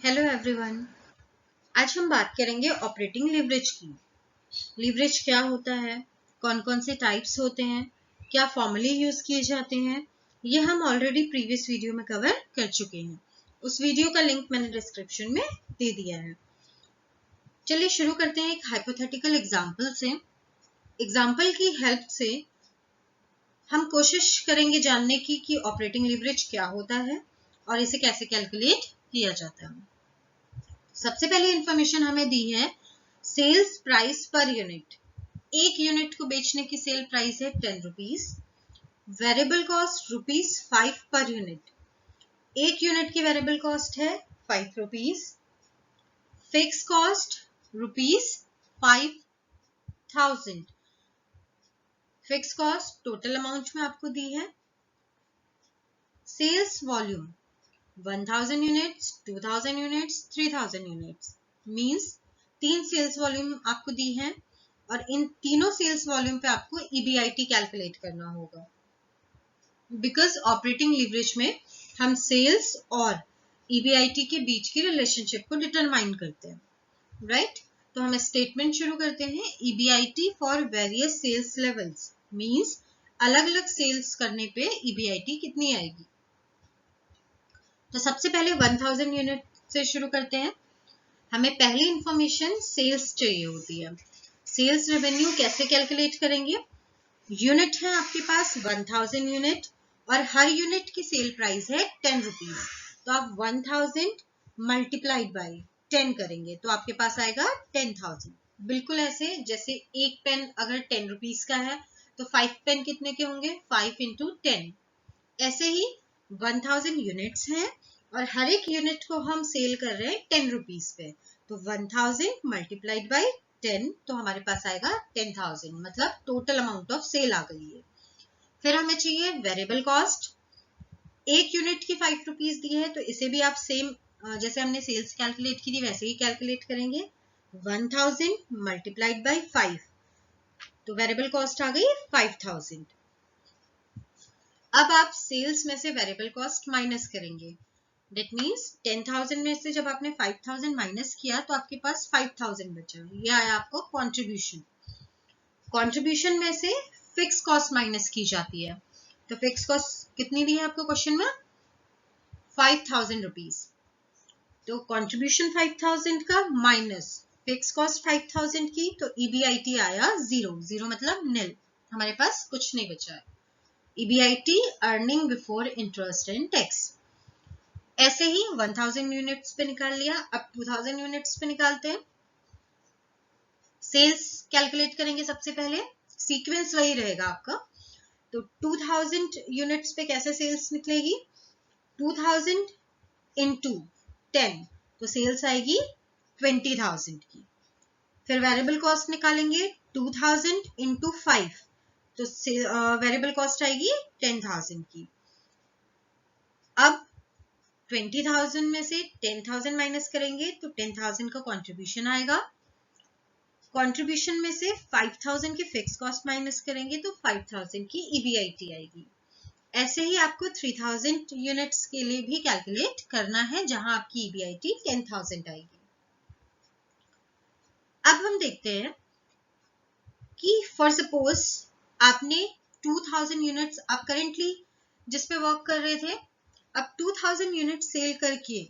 Hello everyone. आज हम बात करेंगे ऑपरेटिंग लीवरेज की। लीवरेज क्या होता है, कौन कौन से टाइप्स होते हैं, क्या फॉर्मली यूज किए जाते हैं, ये हम ऑलरेडी प्रीवियस वीडियो में कवर कर चुके हैं। उस वीडियो का लिंक मैंने डिस्क्रिप्शन में दे दिया है। चलिए शुरू करते हैं एक हाइपोथेटिकल एग्जाम्पल से। एग्जाम्पल की हेल्प से हम कोशिश करेंगे जानने की कि ऑपरेटिंग लीवरेज क्या होता है और इसे कैसे कैलकुलेट किया जाता है। सबसे पहले इंफॉर्मेशन हमें दी है सेल्स प्राइस पर यूनिट। एक यूनिट को बेचने की सेल प्राइस है 10 rupees. Variable cost ₹5 per unit. एक यूनिट की वेरिएबल कॉस्ट है 5 rupees. Fix cost ₹5000। Fix cost total amount में आपको दी है। Sales volume 1000 units, 2000 units, 3000 units. Means 3 sales volume आपको दी है और इन तीनों सेल्स वॉल्यूम पे आपको EBIT कैलकुलेट करना होगा। बिकॉज ऑपरेटिंग लीवरेज में हम सेल्स और EBIT के बीच की रिलेशनशिप को डिटरमाइन करते हैं, राइट? तो हम स्टेटमेंट शुरू करते हैं। EBIT for various cells levels means अलग अलग सेल्स करने पे EBIT कितनी आएगी। तो सबसे पहले 1000 यूनिट से शुरू करते हैं। हमें पहली इंफॉर्मेशन सेल्स चाहिए होती है। सेल्स रेवेन्यू कैसे कैलकुलेट करेंगे? यूनिट है आपके पास 1000 यूनिट और हर यूनिट की सेल प्राइस है 10 रुपीज। तो आप 1000 मल्टीप्लाइड बाई 10 करेंगे तो आपके पास आएगा 10,000। बिल्कुल ऐसे जैसे एक पेन अगर 10 रुपीज का है तो 5 पेन कितने के होंगे? 5 इंटू 10। ऐसे ही 1000 यूनिट्स हैं और हर एक यूनिट को हम सेल कर रहे हैं 10 रुपीज पे। तो 1000 मल्टीप्लाइड बाई 10 तो हमारे पास आएगा 10,000, मतलब टोटल अमाउंट ऑफ सेल आ गई है। फिर हमें चाहिए वेरिएबल कॉस्ट। एक यूनिट की 5 रुपीज दी है तो इसे भी आप सेम जैसे हमने सेल्स कैलकुलेट की थी वैसे ही कैलकुलेट करेंगे। 1000 मल्टीप्लाइड बाई 5 तो वेरिएबल कॉस्ट आ गई 5000। अब आप सेल्स में से वेरिएबल कॉस्ट माइनस करेंगे। दैट मीन्स 10,000 में से जब आपने 5,000 माइनस किया तो आपके पास 5,000 बचा। ये आया आपको कंट्रीब्यूशन। कंट्रीब्यूशन में से फिक्स कॉस्ट माइनस की जाती है। तो फिक्स कॉस्ट कितनी दी है आपको क्वेश्चन में? 5,000 रुपीज। तो कंट्रीब्यूशन 5,000 का माइनस फिक्स कॉस्ट 5,000 की तो EBIT आया 0। 0 मतलब नील, हमारे पास कुछ नहीं बचा है। EBIT earning before interest and tax. ऐसे ही 1000 यूनिट्स पे निकाल लिया। अब 2000 यूनिट्स पे निकालते हैं। सेल्स कैलकुलेट करेंगे सबसे पहले। सीक्वेंस वही रहेगा आपका। तो 2000 यूनिट्स पे कैसे सेल्स निकलेगी? 2000 इंटू 10 तो सेल्स आएगी 20,000 की। फिर वेरिएबल कॉस्ट निकालेंगे 2000 इंटू 5 तो वेरिएबल कॉस्ट आएगी 10,000 की। अब 20,000 में से 10,000 माइनस करेंगे तो 10,000 का कंट्रीब्यूशन आएगा। कंट्रीब्यूशन में से 5,000 की फिक्स कॉस्ट माइनस करेंगे तो 5,000 की EBIT आएगी। ऐसे ही आपको 3000 यूनिट्स के लिए भी कैलकुलेट करना है जहां आपकी EBIT 10,000 आएगी। अब हम देखते हैं कि फॉर सपोज आपने 2000 यूनिट्स आप करेंटली जिस पे वर्क कर रहे थे, अब 2000 यूनिट सेल करके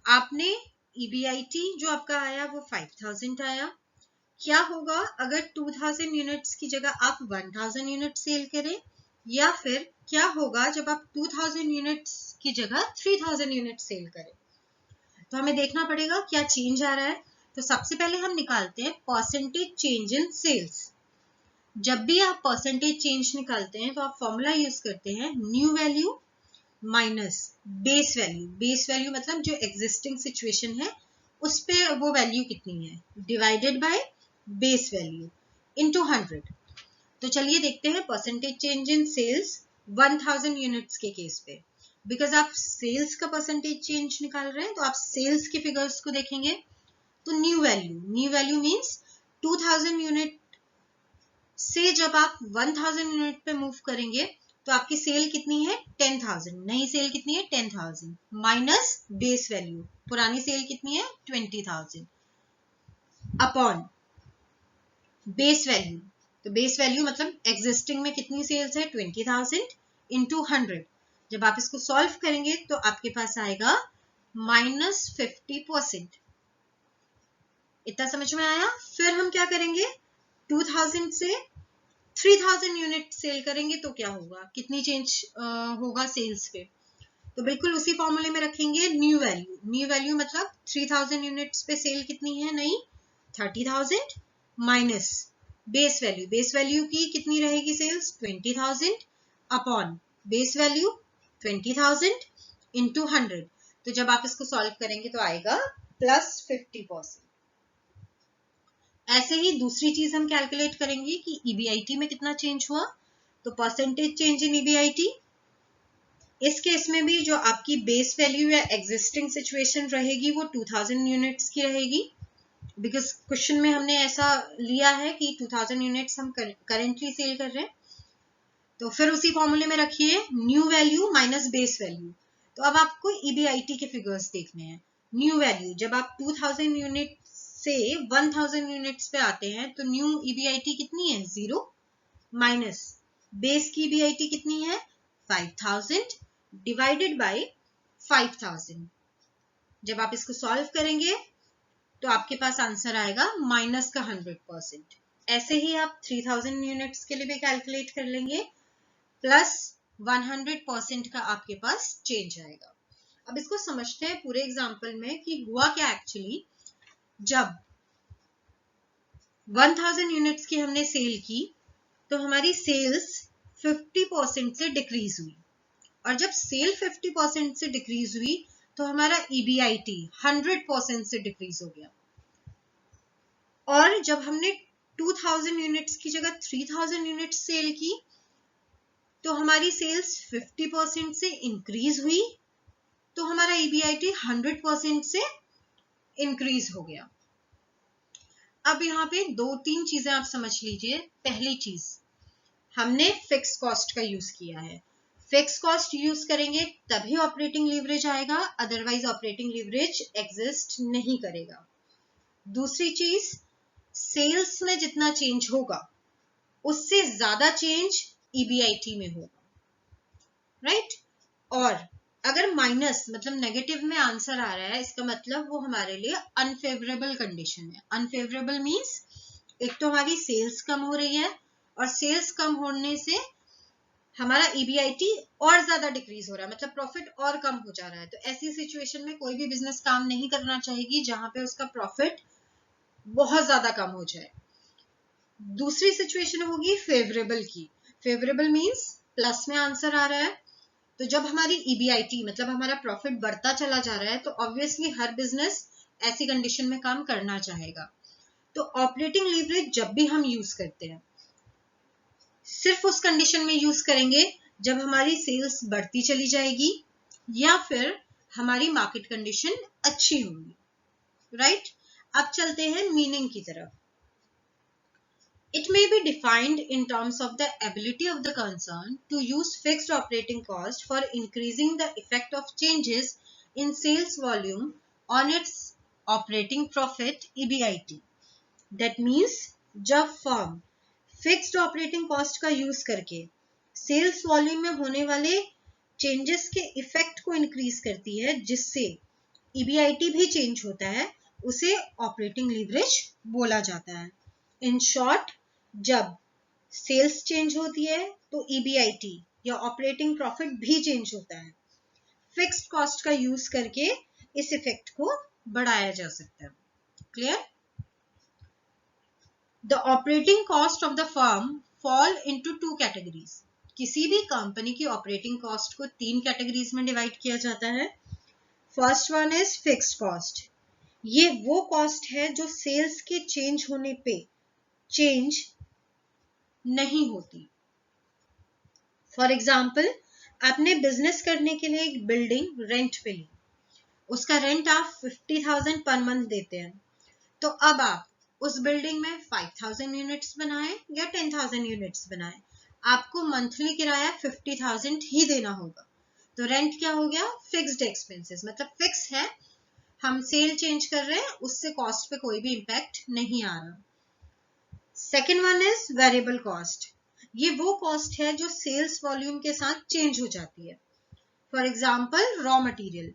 आपने EBIT जो आपका आया वो 5000 आया। क्या होगा अगर 2000 यूनिट्स की जगह आप 1000 यूनिट सेल करें, या फिर क्या होगा जब आप 2000 यूनिट्स की जगह 3000 यूनिट सेल करें? तो हमें देखना पड़ेगा क्या चेंज आ रहा है। तो सबसे पहले हम निकालते हैं परसेंटेज चेंज इन सेल्स। जब भी आप परसेंटेज चेंज निकालते हैं तो आप फॉर्मूला यूज करते हैं new value minus base value. Base value मतलब जो एग्जिस्टिंग सिचुएशन है उस पे वो वैल्यू कितनी है, divided by base value into 100। तो चलिए देखते हैं percentage change in sales 1000 units के केस पे। बिकॉज आप सेल्स का परसेंटेज चेंज निकाल रहे हैं तो आप सेल्स के फिगर्स को देखेंगे। तो न्यू वैल्यू मीन्स 2000 यूनिट से जब आप 1000 यूनिट पे मूव करेंगे तो आपकी सेल कितनी है 10,000, नई सेल कितनी है 10,000 माइनस बेस वैल्यू, पुरानी सेल कितनी है 20,000 अपॉन बेस वैल्यू। तो बेस वैल्यू मतलब एग्जिस्टिंग में कितनी सेल्स है 20,000 इंटू 100। जब आप इसको सॉल्व करेंगे तो आपके पास आएगा -50%। इतना समझ में आया? फिर हम क्या करेंगे, 2000 से 3000 यूनिट सेल करेंगे तो क्या होगा, कितनी चेंज होगा सेल्स पे। तो बिल्कुल उसी फॉर्मूले में रखेंगे न्यू वैल्यू। न्यू वैल्यू मतलब 3000 यूनिट्स पे सेल कितनी है नई 30,000 minus base value. Base value की कितनी रहेगी sales 20,000 upon base value 20,000 into 100। तो जब आप इसको सॉल्व करेंगे तो आएगा +50%। ऐसे ही दूसरी चीज हम कैलकुलेट करेंगे कि ईबीआईटी में कितना चेंज हुआ। तो परसेंटेज चेंज इन ईबीआईटी, इस केस में भी जो आपकी बेस वैल्यू या एग्जिस्टिंग सिचुएशन रहेगी वो 2000 यूनिट्स की रहेगी, बिकॉज क्वेश्चन में हमने ऐसा लिया है कि 2000 यूनिट्स हम करेंटली सेल कर रहे हैं। तो फिर उसी फॉर्मूले में रखिए new value minus base value. तो अब आपको ईबीआईटी के फिगर्स देखने हैं। न्यू वैल्यू जब आप 2000 यूनिट से 1000 यूनिट्स पे आते हैं तो न्यू ईबीआईटी कितनी है 0 माइनस बेस की ईबीआईटी कितनी है 5000 डिवाइडेड बाय 5000। जब आप इसको सॉल्व करेंगे तो आपके पास आंसर आएगा माइनस का 100%। ऐसे ही आप 3000 यूनिट्स के लिए भी कैलकुलेट कर लेंगे, प्लस 100% का आपके पास चेंज आएगा। अब इसको समझते हैं पूरे एग्जांपल में कि हुआ क्या एक्चुअली। जब 1000 यूनिट्स की हमने सेल की तो हमारी सेल्स 50% से डिक्रीज हुई, और जब सेल 50% से डिक्रीज हुई तो हमारा ईबीआईटी 100% से डिक्रीज हो गया। और जब हमने 2000 यूनिट्स की जगह 3000 यूनिट्स सेल की तो हमारी सेल्स 50% से इंक्रीज हुई, तो हमारा ईबीआईटी 100% से इंक्रीज हो गया। अब यहाँ पे 2-3 चीजें आप समझ लीजिए। पहली चीज, हमने फिक्स कॉस्ट का यूज किया है। फिक्स कॉस्ट यूज करेंगे तभी ऑपरेटिंग लीवरेज आएगा, अदरवाइज ऑपरेटिंग लीवरेज एग्जिस्ट नहीं करेगा। दूसरी चीज, सेल्स में जितना चेंज होगा उससे ज्यादा चेंज ईबीआईटी में होगा, राइट। और अगर माइनस मतलब नेगेटिव में आंसर आ रहा है, इसका मतलब वो हमारे लिए अनफेवरेबल कंडीशन है। अनफेवरेबल मींस एक तो हमारी सेल्स कम हो रही है, और सेल्स कम होने से हमारा ईबीआईटी और ज्यादा डिक्रीज हो रहा है, मतलब प्रॉफिट और कम हो जा रहा है। तो ऐसी सिचुएशन में कोई भी बिजनेस काम नहीं करना चाहेगी जहां पे उसका प्रॉफिट बहुत ज्यादा कम हो जाए। दूसरी सिचुएशन होगी फेवरेबल की। फेवरेबल मींस प्लस में आंसर आ रहा है, तो जब हमारी ईबीआईटी मतलब हमारा प्रॉफिट बढ़ता चला जा रहा है तो ऑब्वियसली हर बिजनेस ऐसी कंडीशन में काम करना चाहेगा। तो ऑपरेटिंग लीवरेज जब भी हम यूज करते हैं सिर्फ उस कंडीशन में यूज करेंगे जब हमारी सेल्स बढ़ती चली जाएगी या फिर हमारी मार्केट कंडीशन अच्छी होगी, राइट। अब चलते हैं मीनिंग की तरफ। It may be defined in terms of the ability of the concern to use fixed operating cost for increasing the effect of changes in sales volume on its operating profit EBIT. That means जब firm fixed operating cost का use करके sales volume में होने वाले changes के effect को increase करती है जिससे EBIT भी चेंज होता है, उसे ऑपरेटिंग लीवरेज बोला जाता है। इन शॉर्ट, जब सेल्स चेंज होती है तो ईबीआईटी या ऑपरेटिंग प्रॉफिट भी चेंज होता है। फिक्स्ड कॉस्ट का यूज करके इस इफेक्ट को बढ़ाया जा सकता है। Clear? The operating cost of the firm fall into 2 categories. किसी भी कंपनी की ऑपरेटिंग कॉस्ट को 3 कैटेगरीज में डिवाइड किया जाता है। First one is fixed cost. ये वो कॉस्ट है जो सेल्स के चेंज होने पे चेंज नहीं होती। फॉर एग्जाम्पल, आपने बिजनेस करने के लिए एक बिल्डिंग रेंट पे ली, उसका रेंट आप 50,000 पर मंथ देते हैं। तो अब आप उस बिल्डिंग में 5,000 यूनिट्स बनाएं या 10,000 यूनिट्स बनाएं, आपको मंथली किराया 50,000 ही देना होगा। तो रेंट क्या हो गया? फिक्स्ड एक्सपेंसेस, मतलब फिक्स है, हम सेल चेंज कर रहे हैं, उससे कॉस्ट पे कोई भी इम्पैक्ट नहीं आ रहा। Second one is variable cost. ये वो कॉस्ट है जो सेल्स वॉल्यूम के साथ चेंज हो जाती है। फॉर एग्जाम्पल रॉ मटेरियल,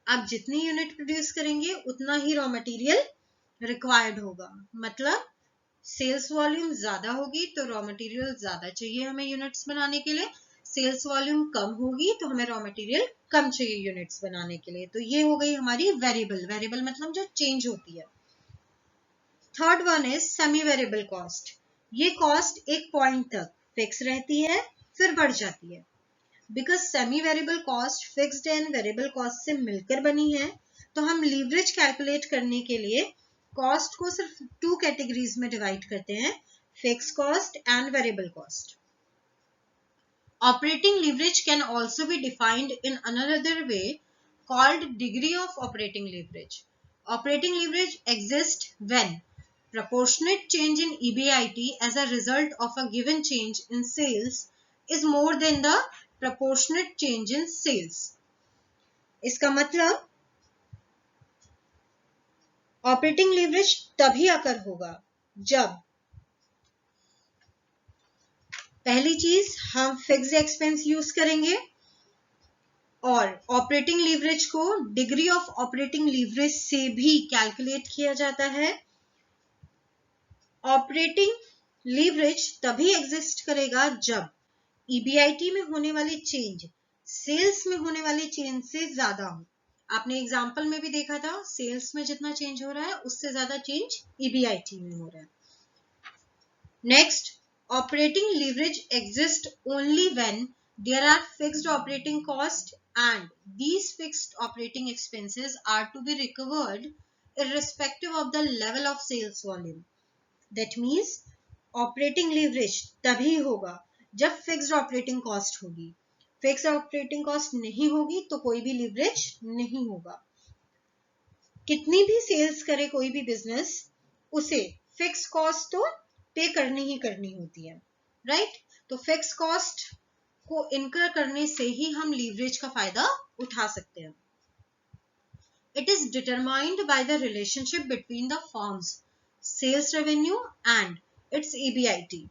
आप जितनी यूनिट प्रोड्यूस करेंगे उतना ही रॉ मटेरियल रिक्वायर्ड होगा, मतलब सेल्स वॉल्यूम ज्यादा होगी तो रॉ मटेरियल ज्यादा चाहिए हमें यूनिट्स बनाने के लिए, सेल्स वॉल्यूम कम होगी तो हमें रॉ मटेरियल कम चाहिए यूनिट्स बनाने के लिए। तो ये हो गई हमारी वेरिएबल, वेरिएबल मतलब जो चेंज होती है। Third one is semi variable cost. ये कॉस्ट एक पॉइंट तक फिक्स रहती है, फिर बढ़ जाती है। Because semi variable cost fixed and variable cost से मिलकर बनी है, तो हम लीवरेज कैलकुलेट करने के लिए कॉस्ट को सिर्फ 2 कैटेगरीज में डिवाइड करते हैं, fix cost and variable cost. Operating leverage can also be defined in another way called degree of operating leverage. Operating leverage exists when proportionate change in EBIT as a result of a given change in sales is more than the proportionate change in sales. इसका मतलब operating leverage तभी अकर होगा जब पहली चीज हम fixed expense use करेंगे, और ऑपरेटिंग लीवरेज को डिग्री ऑफ ऑपरेटिंग लीवरेज से भी कैलकुलेट किया जाता है। ऑपरेटिंग लीवरेज तभी एग्जिस्ट करेगा जब ईबीआईटी में होने वाली चेंज सेल्स में होने वाली चेंज से ज्यादा हो। आपने एग्जांपल में भी देखा था, सेल्स में जितना चेंज हो रहा है उससे ज्यादा चेंज ईबीआईटी में हो रहा है। Next, operating leverage exist only when there are fixed operating costs and these fixed operating expenses are to be recovered irrespective of the level of sales volume. That means operating leverage तभी होगा जब fixed operating cost होगी, fixed operating cost नहीं होगी तो कोई भी leverage नहीं होगा। कितनी भी सेल्स करे कोई भी बिजनेस, उसे फिक्स कॉस्ट तो पे करनी ही करनी होती है, राइट? तो फिक्स कॉस्ट को इनकर करने से ही हम लीवरेज का फायदा उठा सकते हैं। It is determined by the relationship between the firm's sales revenue and its EBIT.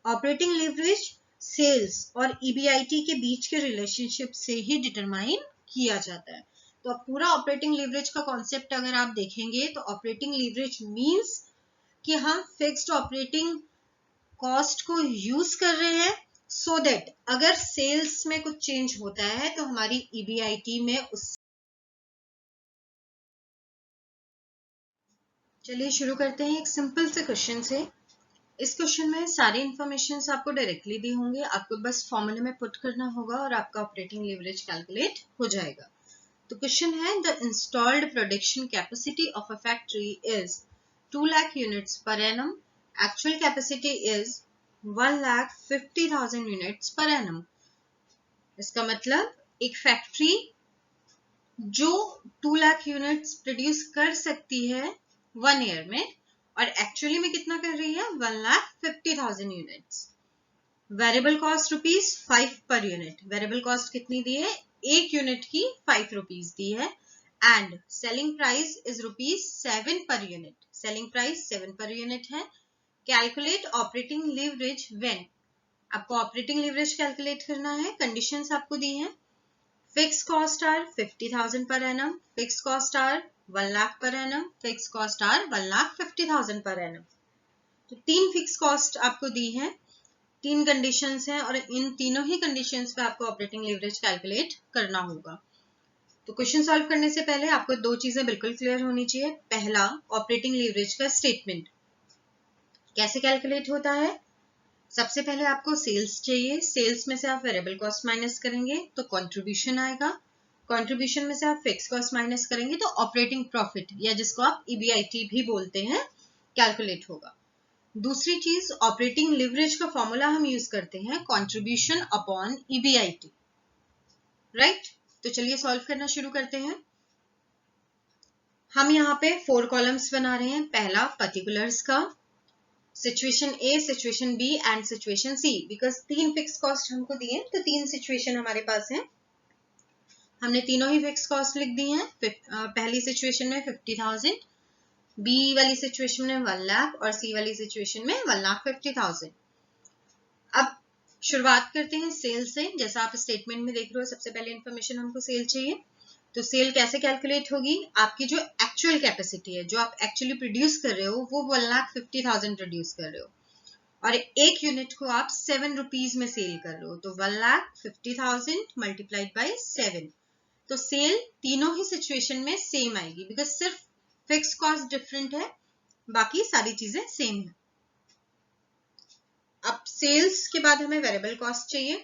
Operating leverage sales और ईबीआईटी के बीच के रिलेशनशिप से ही डिटरमाइन किया जाता है। तो अब पूरा ऑपरेटिंग लीवरेज का कॉन्सेप्ट अगर आप देखेंगे तो ऑपरेटिंग लीवरेज मींस कि हम फिक्स्ड ऑपरेटिंग कॉस्ट को यूज कर रहे हैं सो दैट अगर सेल्स में कुछ चेंज होता है तो हमारी ईबीआईटी में उस। चलिए शुरू करते हैं एक सिंपल से क्वेश्चन से। इस क्वेश्चन में सारी इंफॉर्मेशन आपको डायरेक्टली दी होंगे, आपको बस फॉर्मूले में पुट करना होगा और आपका ऑपरेटिंग लीवरेज कैलकुलेट हो जाएगा। तो क्वेश्चन है, the installed production capacity of a factory is 2 lakh units per annum, actual capacity is 1,50,000 units per annum. इसका मतलब एक फैक्ट्री जो 2 लाख यूनिट्स प्रोड्यूस कर सकती है 1 ईयर में, और एक्चुअली में कितना कर रही है? 1,50,000 units. Variable cost ₹5 per unit. Variable cost कितनी दी है? एक यूनिट की 5 रुपीज दी है। And selling price is ₹7 per unit. Selling price 7 per unit है। Calculate operating leverage when. आपको ऑपरेटिंग लीवरेज कैलकुलेट करना है। कंडीशंस आपको दी हैं। Fix cost are 50,000 per annum, fix cost are 1 lakh per annum, fix cost are 1,50,000 per annum. तो 3 fix cost आपको दी हैं, 3 conditions हैं और इन तीनों ही कंडीशंस पे आपको ऑपरेटिंग लीवरेज कैलकुलेट करना होगा। तो क्वेश्चन सॉल्व करने से पहले आपको 2 चीजें बिल्कुल क्लियर होनी चाहिए। पहला, ऑपरेटिंग लीवरेज का स्टेटमेंट कैसे कैलकुलेट होता है। सबसे पहले आपको सेल्स चाहिए, सेल्स में से आप वेरिएबल कॉस्ट माइनस करेंगे तो कंट्रीब्यूशन आएगा, कंट्रीब्यूशन में से आप फिक्स कॉस्ट माइनस करेंगे तो ऑपरेटिंग प्रॉफिट या जिसको आप ईबीआईटी भी बोलते हैं कैलकुलेट होगा। दूसरी चीज, ऑपरेटिंग लिवरेज का फॉर्मूला हम यूज करते हैं कंट्रीब्यूशन अपॉन ईबीआईटी, राइट? तो चलिए सॉल्व करना शुरू करते हैं। हम यहाँ पे 4 कॉलम्स बना रहे हैं। पहला पर्टिकुलर्स का, situation A, situation B and situation C, because 3 fix cost हमको दिए तो 3 सिचुएशन हमारे पास है। हमने तीनों ही फिक्स कॉस्ट लिख दी हैं। पहली सिचुएशन में 50,000, बी वाली सिचुएशन में 1 लाख और सी वाली सिचुएशन में 1,50,000। अब शुरुआत करते हैं सेल से। जैसा आप स्टेटमेंट में देख रहे हो, सबसे पहले इंफॉर्मेशन हमको सेल चाहिए। तो सेल कैसे कैलकुलेट होगी? आपकी जो एक्चुअल कैपेसिटी है, जो आप एक्चुअली प्रोड्यूस कर रहे हो, वो 1,50,000 प्रोड्यूस कर रहे हो और एक यूनिट को आप 7 रुपीज में सेल कर रहे हो, तो 1,50,000 मल्टीप्लाइड बाई 7। तो सेल तीनों ही सिचुएशन में सेम आएगी, बिकॉज सिर्फ फिक्स कॉस्ट डिफरेंट है, बाकी सारी चीजें सेम है। अब सेल्स के बाद हमें वेरिएबल कॉस्ट चाहिए।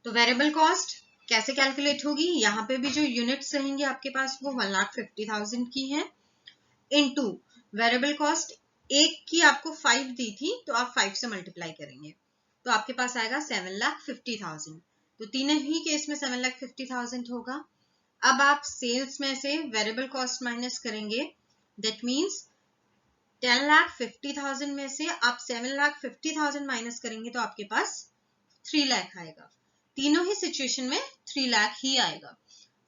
तो वेरिएबल कॉस्ट कैसे कैलकुलेट होगी? यहाँ पे भी जो यूनिट्स रहेंगे आपके पास वो 1,50,000 की है, इनटू वेरिएबल कॉस्ट एक की आपको 5 दी थी, तो आप 5 से मल्टीप्लाई करेंगे तो आपके पास आएगा 7,50,000। तो तीनों ही केस में 7,50,000 होगा। अब आप सेल्स में से वेरिएबल कॉस्ट माइनस करेंगे, दैट मीन्स 10,50,000 में से आप 7,50,000 माइनस करेंगे तो आपके पास 3 लाख आएगा। तीनों ही सिचुएशन में 3 लाख ही आएगा।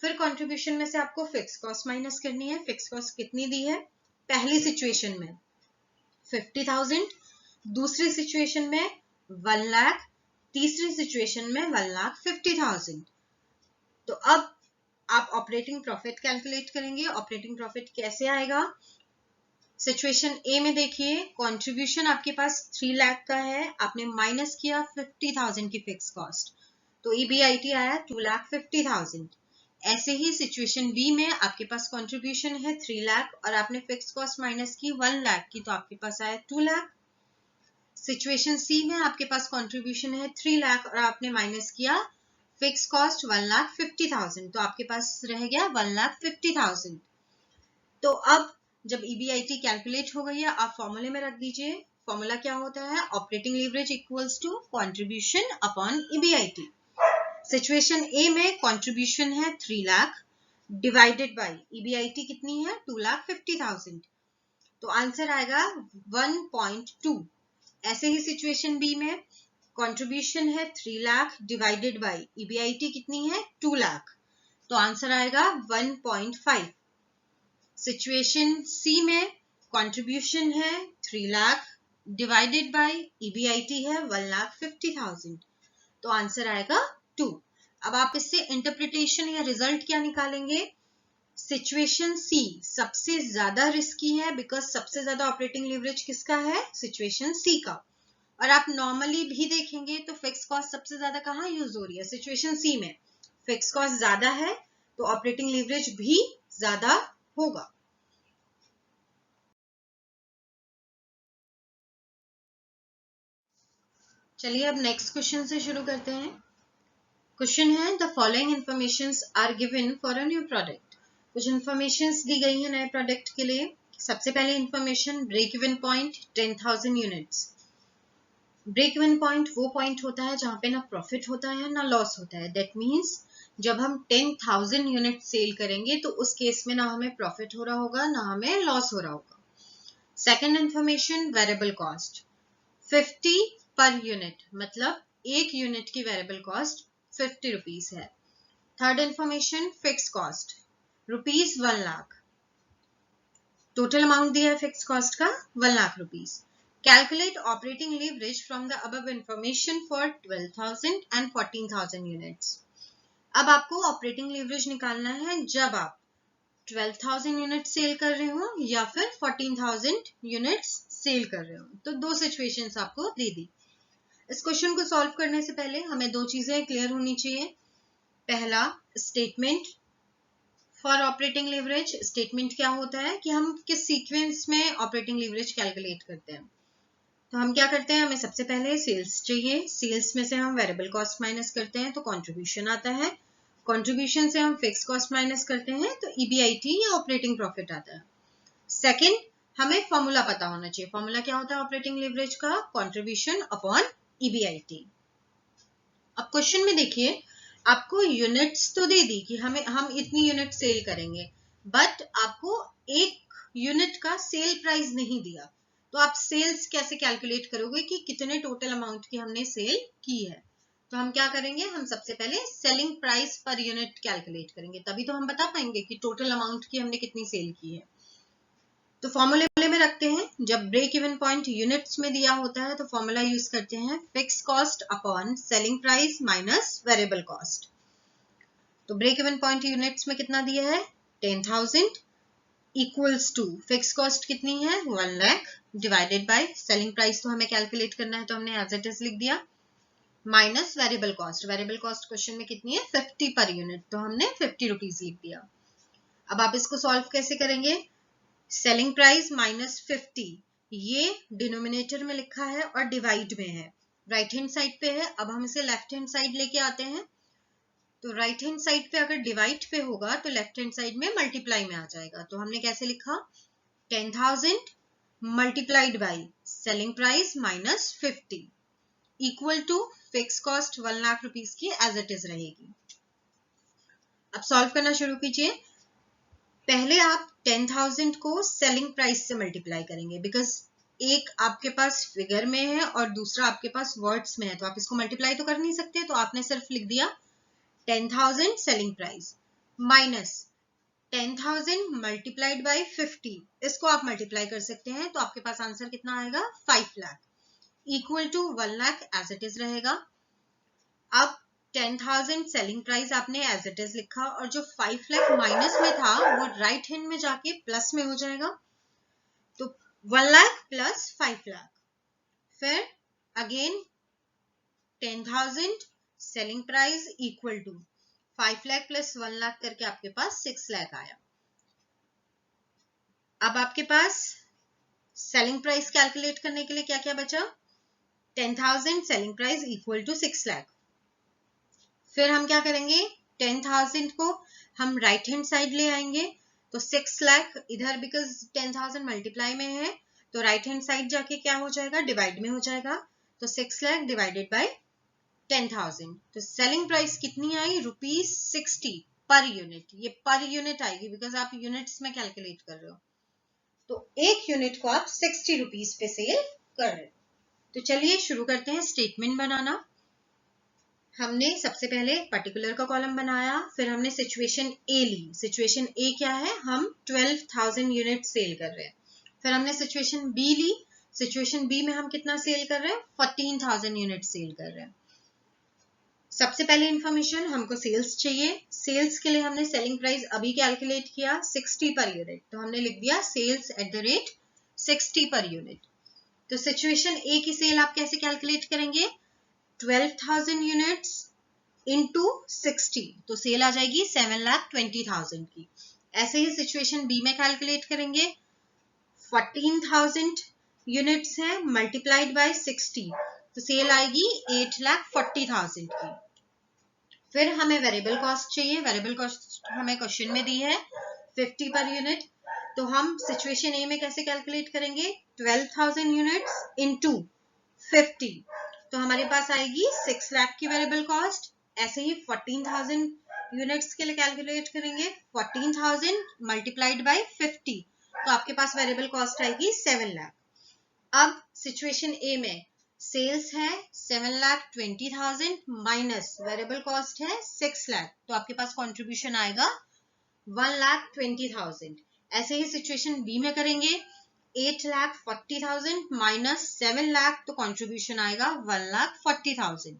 फिर कंट्रीब्यूशन में से आपको फिक्स कॉस्ट माइनस करनी है। फिक्स कॉस्ट कितनी दी है? पहली सिचुएशन में 50,000, दूसरी सिचुएशन में 1 लाख, तीसरी सिचुएशन में 1,50,000। तो अब आप ऑपरेटिंग प्रॉफिट कैलकुलेट करेंगे। ऑपरेटिंग प्रॉफिट कैसे आएगा? सिचुएशन ए में देखिए, कंट्रीब्यूशन आपके पास 3 लाख का है, आपने माइनस किया 50,000 की फिक्स कॉस्ट, तो EBIT आया 2,50,000। ऐसे ही सिचुएशन बी में आपके पास कंट्रीब्यूशन है 3 लाख और आपने फिक्स कॉस्ट माइनस की 1 लाख की, तो आपके पास आया 2 लाख। सिचुएशन सी में आपके पास कंट्रीब्यूशन है 3 लाख और आपने माइनस किया फिक्स कॉस्ट 1,50,000, तो आपके पास रह गया 1,50,000। तो अब जब EBIT कैलकुलेट हो गई है, आप फॉर्मूले में रख दीजिए। फॉर्मूला क्या होता है? Operating leverage equals to contribution upon EBIT। Situation A में कंट्रीब्यूशन है 3 लाख डिवाइडेड बाय EBIT कितनी है? 2,50,000, तो आंसर आएगा 1.2। ऐसे ही सिचुएशन बी में कंट्रीब्यूशन है 3 लाख डिवाइडेड बाय EBIT कितनी है? 2 लाख, तो आंसर आएगा 1.5। सिचुएशन सी में कंट्रीब्यूशन है 3 लाख डिवाइडेड बाय EBIT है 1,50,000, तो आंसर आएगा 2। अब आप इससे इंटरप्रिटेशन या रिजल्ट क्या निकालेंगे? सिचुएशन सी सबसे ज्यादा रिस्की है, बिकॉज सबसे ज्यादा ऑपरेटिंग लीवरेज किसका है? सिचुएशन सी का। और आप नॉर्मली भी देखेंगे तो फिक्स कॉस्ट सबसे ज्यादा कहाँ यूज हो रही है? सिचुएशन सी में। फिक्स कॉस्ट ज्यादा है तो ऑपरेटिंग लीवरेज भी ज्यादा होगा। चलिए अब नेक्स्ट क्वेश्चन से शुरू करते हैं। क्वेश्चन है, the following informations are given for a new product. कुछ इंफॉर्मेशंस दी गई है नए प्रोडक्ट के लिए। सबसे पहले information, break even point 10,000 units. Break even point वो पॉइंट होता है जहां पे ना प्रॉफिट होता है ना लॉस होता है। दैट मीन्स जब हम 10,000 यूनिट सेल करेंगे तो उस केस में ना हमें प्रॉफिट हो रहा होगा ना हमें लॉस हो रहा होगा। Second information, variable cost 50 per unit, मतलब एक यूनिट की वेरिएबल कॉस्ट 50 रुपीज है। Third information, fix cost rupees 1 lakh. Total amount दिया है फिक्स कॉस्ट का 1 lakh rupees. Calculate operating leverage from the above information for 12,000 and 14,000 units. अब आपको ऑपरेटिंग लीवरेज निकालना है जब आप 12,000 यूनिट सेल कर रहे हो या फिर 14,000 यूनिट्स सेल कर रहे हो। तो दो सिचुएशंस आपको दे दी। इस क्वेश्चन को सॉल्व करने से पहले हमें दो चीजें क्लियर होनी चाहिए। पहला, statement for operating leverage. Statement क्या होता है कि हम किस सीक्वेंस में ऑपरेटिंग लीवरेज कैलकुलेट करते हैं। तो हम क्या करते हैं, हमें सबसे पहले सेल्स चाहिए। सेल्स में से हम वेरिएबल कॉस्ट माइनस करते हैं तो कंट्रीब्यूशन आता है। कंट्रीब्यूशन से हम फिक्स कॉस्ट माइनस करते हैं तो EBIT या ऑपरेटिंग प्रॉफिट आता है। सेकंड, हमें फॉर्मूला पता होना चाहिए। फॉर्मूला क्या होता है ऑपरेटिंग लीवरेज का? Contribution upon EBIT। अब क्वेश्चन में देखिए, आपको यूनिट्स तो दे दी कि हम इतनी यूनिट सेल करेंगे, बट आपको एक यूनिट का सेल प्राइस नहीं दिया। तो आप सेल्स कैसे कैलकुलेट करोगे कि कितने टोटल अमाउंट की हमने सेल की है? तो हम क्या करेंगे, हम सबसे पहले selling price per unit calculate करेंगे, तभी तो हम बता पाएंगे कि टोटल अमाउंट की हमने कितनी सेल की है। तो फॉर्मूले में रखते हैं, जब ब्रेक इवन पॉइंट यूनिट्स में दिया होता है तो फॉर्मूला यूज करते हैं fix cost upon selling price minus variable cost. तो ब्रेक इवन पॉइंट यूनिट्स में कितना दिया है, 10,000 इक्वल्स टू फिक्स कॉस्ट कितनी है, 1 lakh divided by selling price तो हमें कैलकुलेट करना है तो हमने एज इट इज लिख दिया, minus variable cost. Variable cost question में कितनी है, 50 पर यूनिट, तो हमने 50 रुपीज लिख दिया। अब आप इसको सॉल्व कैसे करेंगे, सेलिंग प्राइस माइनस 50 ये डिनोमिनेटर में लिखा है और डिवाइड में है, राइट हैंड साइड पे है। अब हम इसे लेफ्ट हैंड साइड लेके आते हैं, तो राइट हैंड साइड पे अगर डिवाइड पे होगा तो लेफ्ट हैंड साइड में मल्टीप्लाई में आ जाएगा। तो हमने कैसे लिखा, 10,000 multiplied by selling price minus 50 equal to fix cost 1 lakh rupees की एज इट इज रहेगी। अब सॉल्व करना शुरू कीजिए। पहले आप 10,000 को सेलिंग प्राइस से मल्टीप्लाई करेंगे, बिकॉज एक आपके पास फिगर में है और दूसरा आपके पास वर्ड्स में है, तो आप इसको मल्टीप्लाई तो कर नहीं सकते, तो आपने सिर्फ लिख दिया 10,000 selling price minus 10,000 multiplied by 50, इसको आप मल्टीप्लाई कर सकते हैं तो आपके पास आंसर कितना आएगा, 5 lakh equal to 1 lakh as it is रहेगा। अब 10,000 सेलिंग प्राइस आपने एज इट इज लिखा और जो 5 लाख माइनस में था वो राइट हैंड में जाके प्लस में हो जाएगा, तो 1 लाख प्लस 5 लाख, फिर again 10,000 selling price equal to 5 lakh plus 1 lakh करके आपके पास 6 लाख आया। अब आपके पास सेलिंग प्राइस कैलकुलेट करने के लिए क्या क्या बचा, 10,000 selling price equal to 6 lakh. फिर हम क्या करेंगे, 10,000 को हम राइट हैंड साइड ले आएंगे, तो 6 लाख इधर, बिकॉज 10,000 मल्टीप्लाई में है तो राइट हैंड साइड जाके क्या हो जाएगा, डिवाइड में हो जाएगा, तो 6 लाख डिवाइडेड बाय 10,000, तो सेलिंग प्राइस कितनी आई, ₹60 पर यूनिट। ये पर यूनिट आएगी बिकॉज आप यूनिट्स में कैलकुलेट कर रहे हो, तो एक यूनिट को आप 60 रुपीज पे सेल कर रहे हो। तो चलिए शुरू करते हैं स्टेटमेंट बनाना। हमने सबसे पहले पर्टिकुलर का कॉलम बनाया, फिर हमने सिचुएशन ए ली। सिचुएशन ए क्या है, हम 12,000 यूनिट सेल कर रहे हैं। फिर हमने सिचुएशन बी ली, सिचुएशन बी में हम कितना सेल कर रहे हैं, 14,000 यूनिट सेल कर रहे हैं। सबसे पहले इंफॉर्मेशन हमको सेल्स चाहिए, सेल्स के लिए हमने सेलिंग प्राइस अभी कैलकुलेट किया 60 पर यूनिट, तो हमने लिख दिया sales at the rate 60 per unit. तो सिचुएशन ए की सेल आप कैसे कैलकुलेट करेंगे, 12,000 यूनिट्स इंटू 60, तो सेल आ जाएगी 7,20,000 की। ऐसे ही सिचुएशन बी में कैलकुलेट करेंगे, 14,000 यूनिट्स है मल्टीप्लाइड बाय 60, तो सेल आएगी 8,40,000 की। फिर हमें वेरिएबल कॉस्ट चाहिए, वेरिएबल कॉस्ट हमें क्वेश्चन में दी है 50 पर यूनिट, तो हम सिचुएशन ए में कैसे कैलकुलेट करेंगे, 12,000 यूनिट्स इंटू 50, तो हमारे पास आएगी 6 लाख की वेरिएबल कॉस्ट। ऐसे ही 14,000 यूनिट्स के लिए कैलकुलेट करेंगे, 14,000 मल्टीप्लाइड बाय 50, तो आपके पास वेरिएबल कॉस्ट आएगी 7 लाख। अब सिचुएशन ए में सेल्स है 7,20,000 माइनस वेरिएबल कॉस्ट है 6 लाख, तो आपके पास कंट्रीब्यूशन आएगा 1,20,000। ऐसे ही सिचुएशन बी में करेंगे, 8,40,000 माइनस 7 लाख, तो कंट्रीब्यूशन आएगा 1,40,000।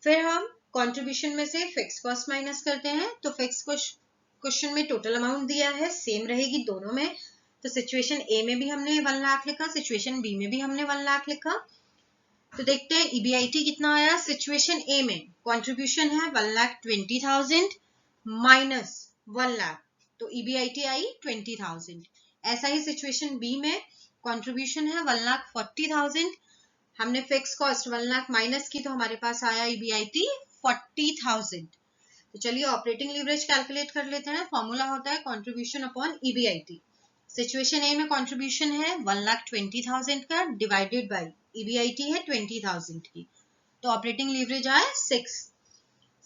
फिर हम कंट्रीब्यूशन में से फिक्स कॉस्ट माइनस करते हैं, तो फिक्स क्वेश्चन में टोटल अमाउंट दिया है, सेम रहेगी दोनों में, तो सिचुएशन ए में भी हमने 1 लाख लिखा, सिचुएशन बी में भी हमने 1 लाख लिखा। तो देखते हैं ईबीआईटी कितना आया। सिचुएशन ए में कंट्रीब्यूशन है 1,20,000 माइनस 1 लाख, तो ईबीआईटी आई 20,000। ऐसा ही सिचुएशन बी में कंट्रीब्यूशन है 1,40,000, हमने फिक्स कॉस्ट 1 लाख माइनस की, तो हमारे पास आया ईबीआईटी 40,000। तो चलिए ऑपरेटिंग लीवरेज कैलकुलेट कर लेते हैं। फॉर्मूला होता है contribution upon EBIT. Situation A में कंट्रीब्यूशन है 1,20,000 का डिवाइडेड बाय ईबीआईटी है 20,000 की, तो ऑपरेटिंग लीवरेज आया 6।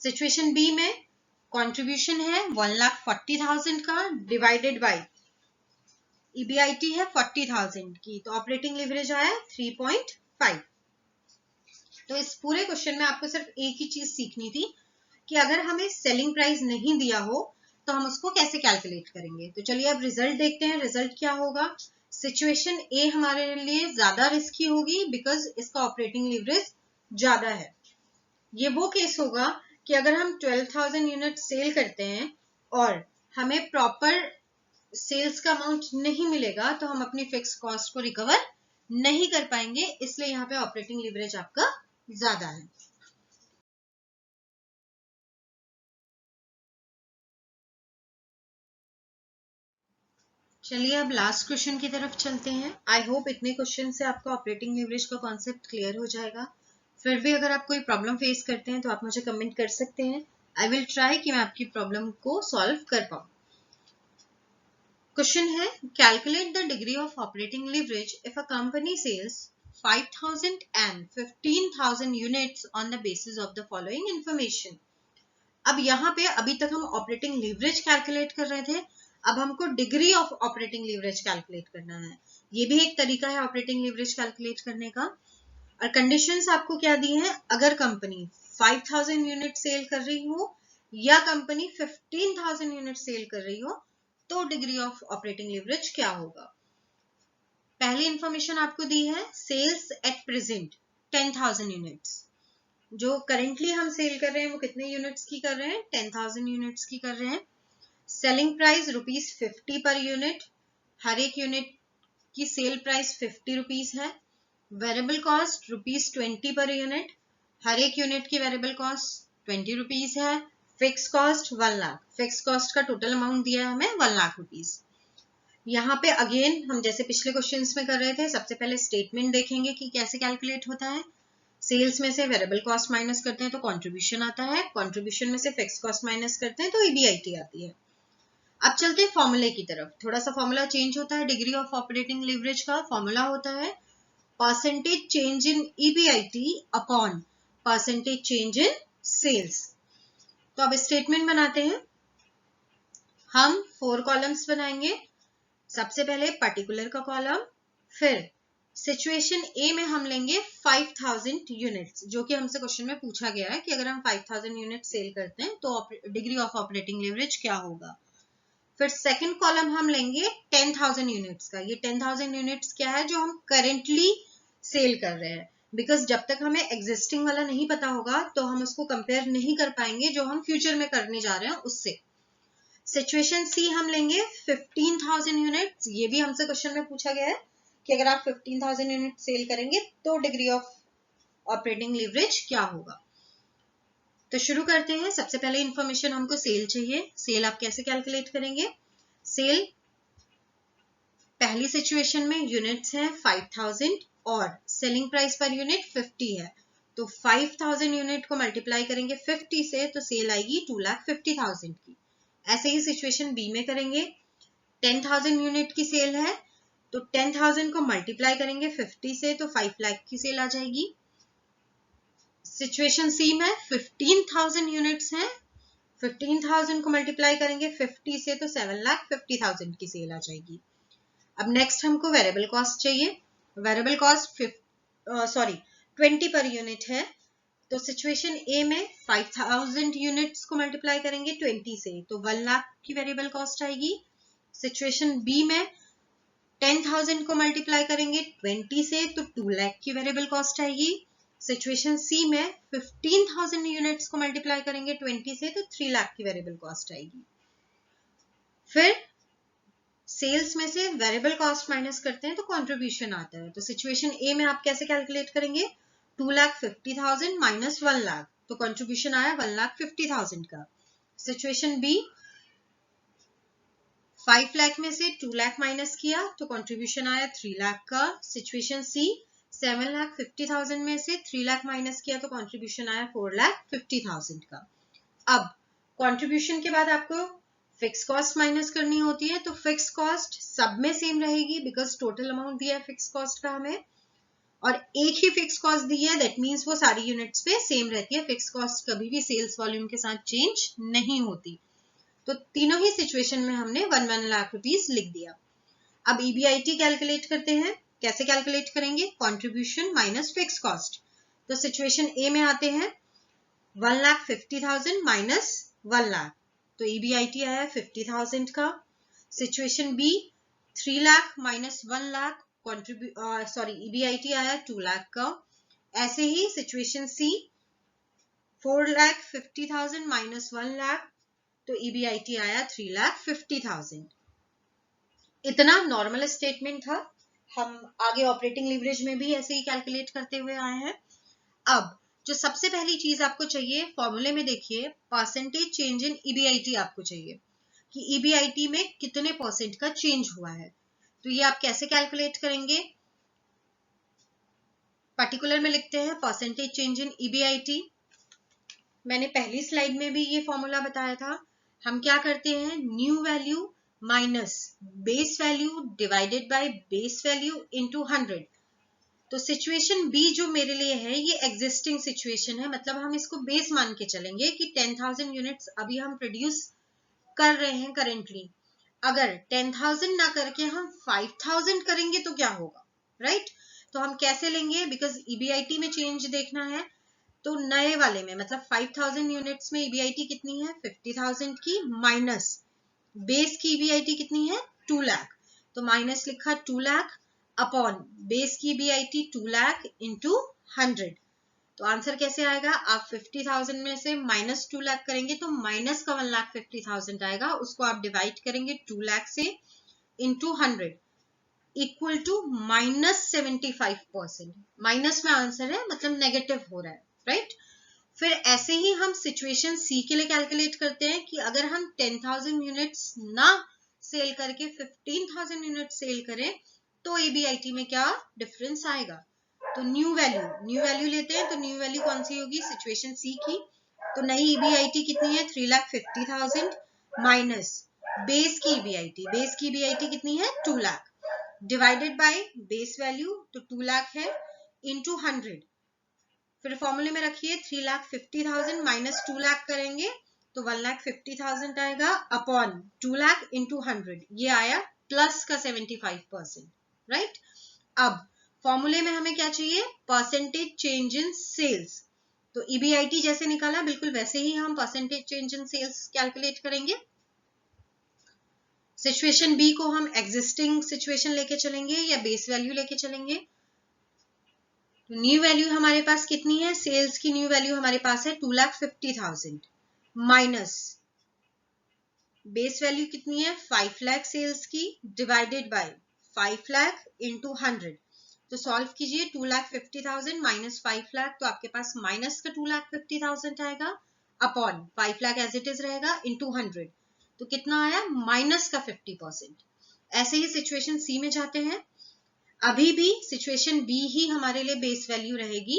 सिचुएशन बी में कंट्रीब्यूशन है 1,40,000 का डिवाइडेड बाय EBIT है 40,000 की, तो ऑपरेटिंग लीवरेज आया 3.5। तो इस पूरे क्वेश्चन में आपको सिर्फ एक ही चीज सीखनी थी कि अगर हमें सेलिंग प्राइस नहीं दिया हो तो हम उसको कैसे कैलकुलेट करेंगे। तो चलिए अब रिजल्ट देखते हैं। रिजल्ट क्या होगा? सिचुएशन ए हमारे लिए ज्यादा रिस्की होगी बिकॉज इसका ऑपरेटिंग लीवरेज ज्यादा है। ये वो केस होगा कि अगर हम 12,000 यूनिट सेल करते हैं और हमें प्रॉपर सेल्स का अमाउंट नहीं मिलेगा तो हम अपनी फिक्स कॉस्ट को रिकवर नहीं कर पाएंगे, इसलिए यहाँ पे ऑपरेटिंग लीवरेज आपका ज्यादा है। चलिए अब लास्ट क्वेश्चन की तरफ चलते हैं। आई होप इतने क्वेश्चन से आपको ऑपरेटिंग लीवरेज का कॉन्सेप्ट क्लियर हो जाएगा। फिर भी अगर आप कोई प्रॉब्लम फेस करते हैं तो आप मुझे कमेंट कर सकते हैं। आई विल ट्राई कि मैं आपकी प्रॉब्लम को सॉल्व कर पाऊँ। क्वेश्चन है, calculate the degree of operating leverage if a company sells 5,000 and 15,000 units on the basis of the following information. अब यहाँ पे अभी तक हम ऑपरेटिंग लीवरेज कैलकुलेट कर रहे थे, अब हमको degree of operating leverage calculate करना है। ये भी एक तरीका है ऑपरेटिंग लीवरेज कैलकुलेट करने का। और कंडीशंस आपको क्या दी हैं? अगर कंपनी 5,000 यूनिट सेल कर रही हो या कंपनी 15,000 यूनिट सेल कर रही हो तो डिग्री ऑफ ऑपरेटिंग लीवरेज क्या होगा। पहली इंफॉर्मेशन आपको दी है, सेल्स एट प्रेजेंट 10,000 यूनिट्स। जो करेंटली हम सेल कर रहे हैं वो कितने यूनिट्स की कर रहे हैं? 10,000 यूनिट्स की कर रहे हैं। सेलिंग प्राइस ₹50 पर यूनिट, हर एक यूनिट की सेल प्राइस 50 रुपीज है। वेरिएबल कॉस्ट ₹20 पर यूनिट, हर एक यूनिट की वेरिएबल कॉस्ट 20 रुपीज है। Fix cost 1 lakh, fix cost का टोटल अमाउंट दिया है हमें 1 लाख रुपीज। यहाँ पे अगेन हम जैसे पिछले क्वेश्चंस में कर रहे थे, सबसे पहले स्टेटमेंट देखेंगे कि कैसे कैलकुलेट होता है। सेल्स में से वेरिएबल कॉस्ट माइनस करते हैं तो कंट्रीब्यूशन आता है, कंट्रीब्यूशन में से फिक्स कॉस्ट माइनस करते हैं तो EBIT आती है। अब चलते हैं फॉर्मूले की तरफ। थोड़ा सा फॉर्मूला चेंज होता है। डिग्री ऑफ ऑपरेटिंग लीवरेज का फॉर्मूला होता है percentage change in EBIT upon percentage change in sales. तो अब स्टेटमेंट बनाते हैं। हम 4 कॉलम्स बनाएंगे। सबसे पहले पर्टिकुलर का कॉलम, फिर सिचुएशन ए में हम लेंगे 5,000 यूनिट्स, जो कि हमसे क्वेश्चन में पूछा गया है कि अगर हम 5,000 यूनिट सेल करते हैं तो डिग्री ऑफ ऑपरेटिंग लीवरेज क्या होगा। फिर सेकंड कॉलम हम लेंगे 10,000 यूनिट्स का। ये 10,000 यूनिट्स क्या है? जो हम करेंटली सेल कर रहे हैं, बिकॉज जब तक हमें एग्जिस्टिंग वाला नहीं पता होगा तो हम उसको कंपेयर नहीं कर पाएंगे जो हम फ्यूचर में करने जा रहे हैं उससे। सिचुएशन सी हम लेंगे 15,000 यूनिट्स। ये भी हमसे क्वेश्चन में पूछा गया है कि अगर आप 15,000 यूनिट सेल करेंगे तो डिग्री ऑफ ऑपरेटिंग लीवरेज क्या होगा। तो शुरू करते हैं। सबसे पहले इंफॉर्मेशन हमको सेल चाहिए। सेल आप कैसे कैलकुलेट करेंगे? सेल पहली सिचुएशन में यूनिट्स हैं 5,000 और सेलिंग प्राइस पर यूनिट 50 है, तो 5,000 यूनिट को मल्टीप्लाई करेंगे 50 से तो सेल आएगी 2,50,000 की। ऐसे ही सिचुएशन बी में करेंगे। 10,000 यूनिट की सेल है तो 10,000 को मल्टीप्लाई करेंगे 50 से तो 5 लाख की सेल आ जाएगी। सिचुएशन सी में 15,000 यूनिट्स हैं, 15,000 को मल्टीप्लाई करेंगे 50 से तो 7,50,000 की सेल आ जाएगी। अब नेक्स्ट हमको वेरिएबल कॉस्ट चाहिए। वेरिएबल कॉस्ट 20 पर यूनिट है, तो सिचुएशन ए में 5,000 यूनिट्स को मल्टीप्लाई करेंगे 20 से तो 1 लाख की वेरिएबल कॉस्ट आएगी। सिचुएशन बी में 10,000 को मल्टीप्लाई करेंगे 20 से तो 2 लाख की वेरिएबल कॉस्ट आएगी। सिचुएशन सी में 15,000 यूनिट्स को मल्टीप्लाई करेंगे 20 से तो 3 लाख की वेरिएबल कॉस्ट आएगी। फिर सेल्स में से वेरिएबल कॉस्ट माइनस करते हैं तो कंट्रीब्यूशन आता है। तो सिचुएशन ए में आप कैसे कैलकुलेट करेंगे? 2,50,000 माइनस 1 लाख, तो कंट्रीब्यूशन आया 1,50,000 का। सिचुएशन बी 5 लाख में से 2 लाख माइनस किया तो कंट्रीब्यूशन आया 3 लाख का। सिचुएशन सी 7,50,000 में से 3 लाख माइनस किया तो कंट्रीब्यूशन आया 4,50,000 का। अब कंट्रीब्यूशन के बाद आपको फिक्स कॉस्ट माइनस करनी होती है, तो फिक्स कॉस्ट सब में सेम रहेगी बिकॉज टोटल अमाउंट दिया है फिक्स कॉस्ट का हमें, और एक ही फिक्स कॉस्ट दी है, दैट मीन्स वो सारी यूनिट्स पे सेम रहती है। फिक्स कॉस्ट कभी भी सेल्स वॉल्यूम के साथ चेंज नहीं होती। तो तीनों ही सिचुएशन में हमने 1 लाख रुपीस लिख दिया। अब EBIT कैलकुलेट करते हैं। कैसे कैलकुलेट करेंगे? Contribution minus fix cost. तो सिचुएशन ए में आते हैं 1,50,000 माइनस 1 लाख, तो EBIT आया 50,000 का। Situation B 3 lakh minus 1 lakh, EBIT आया 2 लाख का। ऐसे ही सिचुएशन सी 4,50,000 माइनस 1 लाख, तो EBIT आया 3,50,000। इतना नॉर्मल स्टेटमेंट था। हम आगे ऑपरेटिंग लीवरेज में भी ऐसे ही कैलकुलेट करते हुए आए हैं। अब जो सबसे पहली चीज आपको चाहिए, फॉर्मूले में देखिए परसेंटेज चेंज इन EBIT आपको चाहिए कि EBIT में कितने परसेंट का चेंज हुआ है। तो ये आप कैसे कैलकुलेट करेंगे? पर्टिकुलर में लिखते हैं परसेंटेज चेंज इन EBIT। मैंने पहली स्लाइड में भी ये फॉर्मूला बताया था। हम क्या करते हैं? New value minus base value divided by base value into 100। तो सिचुएशन बी जो मेरे लिए है ये एग्जिस्टिंग सिचुएशन है, मतलब हम इसको बेस मान के चलेंगे कि 10,000 यूनिट्स अभी हम प्रोड्यूस कर रहे हैं करेंटली। अगर 10,000 ना करके हम 5,000 करेंगे तो क्या होगा, राइट? तो हम कैसे लेंगे? बिकॉज EBIT में चेंज देखना है, तो नए वाले में मतलब 5,000 यूनिट्स में EBIT कितनी है? 50,000 की, माइनस बेस की EBIT कितनी है? 2 लाख। तो माइनस लिखा 2 लाख अपॉन बेस की EBIT 2 लाख इंटू 100। तो आंसर कैसे आएगा? आप 50,000 में से माइनस 2 लाख करेंगे तो माइनस का 1,50,000 आएगा। उसको आप डिवाइड करेंगे 2 लाख से into 100 equal to minus 75%। Minus में आंसर है, मतलब नेगेटिव हो रहा है, राइट? फिर ऐसे ही हम सिचुएशन सी के लिए कैलकुलेट करते हैं कि अगर हम 10,000 यूनिट्स ना सेल करके 15,000 यूनिट सेल करें तो EBIT में क्या डिफरेंस आएगा। तो न्यू वैल्यू लेते हैं। तो न्यू वैल्यू कौन सी होगी? सिचुएशन सी की। तो नई EBIT कितनी है? 3,50,000 माइनस बेस की EBIT कितनी है? 2 lakh divided by base value, तो 2 लाख है, इंटू 100। फिर फॉर्मूले में रखिए 3,50,000 माइनस 2 लाख करेंगे तो 1,50,000 आएगा अपॉन 2 लाख इंटू 100, ये आया प्लस का 75%, राइट? अब फॉर्मूले में हमें क्या चाहिए? Percentage change in sales. तो EBIT जैसे निकाला बिल्कुल वैसे ही हम percentage change in sales calculate करेंगे। सिचुएशन बी को हम एग्जिस्टिंग सिचुएशन लेके चलेंगे या बेस वैल्यू लेके चलेंगे। तो न्यू वैल्यू हमारे पास कितनी है? सेल्स की न्यू वैल्यू हमारे पास है 2,50,000 माइनस बेस वैल्यू कितनी है? 5 लाख सेल्स की डिवाइडेड बाय 5 लाख इंटू 100। तो सॉल्व कीजिए 2,50,000 माइनस 5 लाख, तो आपके पास माइनस का 2,50,000 आएगा upon 5 lakh as it is रहेगा इंटू 100। तो कितना आया? माइनस का 50%। ऐसे ही सिचुएशन सी में जाते हैं। अभी भी सिचुएशन बी ही हमारे लिए बेस वैल्यू रहेगी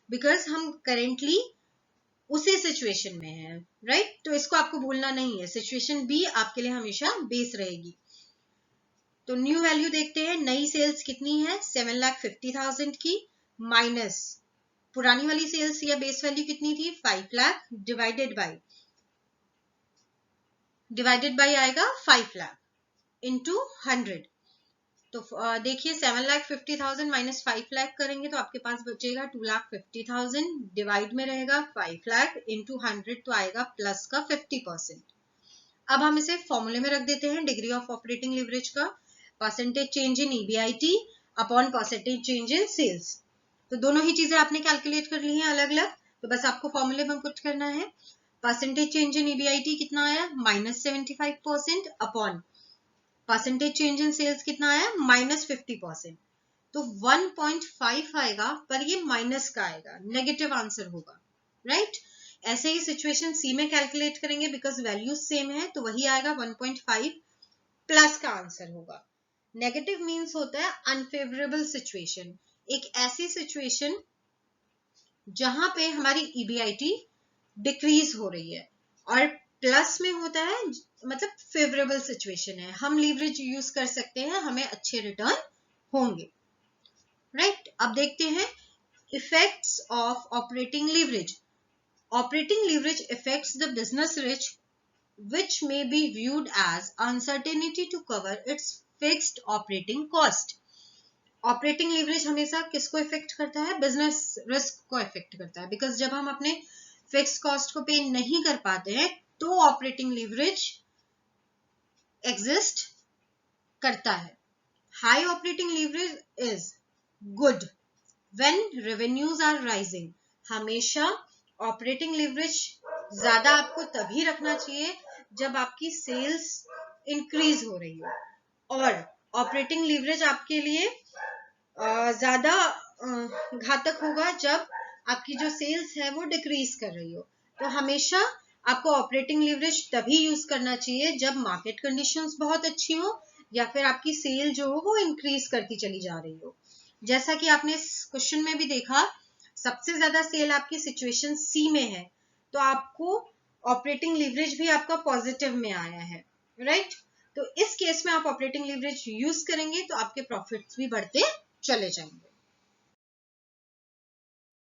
बिकॉज हम करेंटली उसी सिचुएशन में है, राइट? तो इसको आपको भूलना नहीं है, सिचुएशन बी आपके लिए हमेशा बेस रहेगी। तो न्यू वैल्यू देखते हैं। नई सेल्स कितनी है? 7,50,000 की माइनस पुरानी वाली सेल्स या बेस वैल्यू कितनी थी? 5 लाख डिवाइडेड बाय आएगा 5 लाख इंटू 100। तो देखिए 7,50,000 माइनस 5 लाख करेंगे तो आपके पास बचेगा 2,50,000 डिवाइड में रहेगा 5 लाख इंटू 100, तो आएगा प्लस का 50%। अब हम इसे फॉर्मूले में रख देते हैं डिग्री ऑफ ऑपरेटिंग लिवरेज का, percentage change in EBIT upon percentage change in sales. तो दोनों ही चीजें आपने कैलकुलेट कर ली हैं अलग अलग, तो बस आपको फॉर्मूले में पुट करना है। परसेंटेज चेंज इन EBIT कितना आया? Minus 75% upon percentage change in sales कितना आया? माइनस 50%। तो 1.5 आएगा, पर ये माइनस का आएगा, नेगेटिव आंसर होगा, राइट? ऐसे ही सिचुएशन सी में कैलकुलेट करेंगे बिकॉज वैल्यूज सेम है, तो वही आएगा 1.5 प्लस का आंसर होगा। नेगेटिव मीन्स होता है अनफेवरेबल सिचुएशन, एक ऐसी सिचुएशन जहां पे हमारी EBIT डिक्रीज हो रही है, और प्लस में होता है मतलब फेवरेबल सिचुएशन है, हम लीवरेज यूज कर सकते हैं, हमें अच्छे रिटर्न होंगे, राइट? अब देखते हैं effects of operating leverage. Operating leverage effects the business rich which may be viewed as uncertainty to cover its fixed operating cost. Operating leverage हमेशा किसको इफेक्ट करता है? बिजनेस रिस्क को इफेक्ट करता है, बिकॉज जब हम अपने फिक्स कॉस्ट को पे नहीं कर पाते हैं तो ऑपरेटिंग लीवरेज एग्जिस्ट करता है। High operating leverage is good when revenues are rising. हमेशा ऑपरेटिंग लीवरेज ज्यादा आपको तभी रखना चाहिए जब आपकी सेल्स इंक्रीज हो रही हो, और ऑपरेटिंग लीवरेज आपके लिए ज्यादा घातक होगा जब आपकी जो सेल्स है वो डिक्रीज कर रही हो। तो हमेशा आपको ऑपरेटिंग लीवरेज तभी यूज करना चाहिए जब मार्केट कंडीशंस बहुत अच्छी हो या फिर आपकी सेल जो हो वो इंक्रीज करती चली जा रही हो। जैसा कि आपने इस क्वेश्चन में भी देखा, सबसे ज्यादा सेल आपकी सिचुएशन सी में है, तो आपको ऑपरेटिंग लीवरेज भी आपका पॉजिटिव में आया है, राइट? तो इस केस में आप ऑपरेटिंग लीवरेज यूज करेंगे तो आपके प्रॉफिट्स भी बढ़ते चले जाएंगे।